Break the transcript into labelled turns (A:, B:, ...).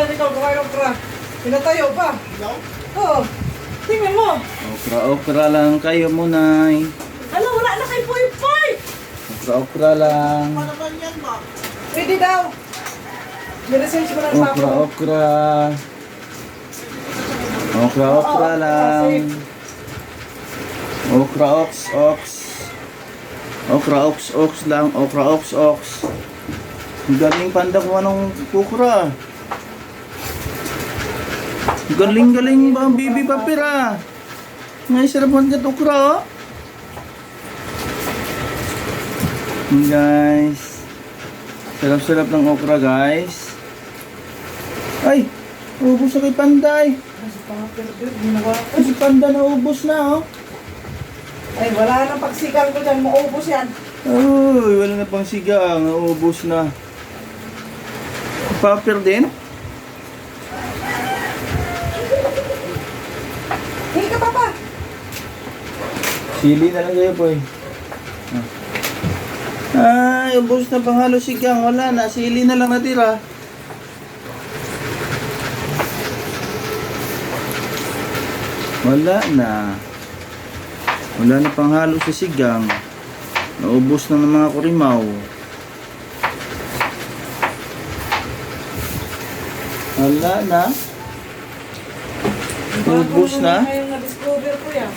A: Ikaw, kumain ng okra. Pinatayo pa. Oo. Tingnan mo.
B: Okra lang kayo muna.
A: Ano, wala na kay Poy-Poy.
B: Okra lang.
A: Pwede daw. Niresearch mo lang sa ako.
B: Okra lang. Okra ox lang. Okra ox. Ang galing panda kung anong okra. Galing ba ang bibi papira? Ngay sarap man kat okra oh. Guys. Sarap ng okra guys. Ay! Ubus na kay panda eh. Si panda na ubus na oh.
A: Ay, wala nang pagsigang ko dyan. Maubos yan.
B: Uy, wala na pang sigang. Ubus na. Papir din?
A: Hindi ka, Papa.
B: Sili na lang kayo po eh. Ay, ubus na pang halo sigang. Wala na. Sili na lang natira. Wala na. Wala na pang halo sa sigang. Naubos na ng mga kurimaw. Wala na. Ubos na.
A: Ngayon na-discover ko yan.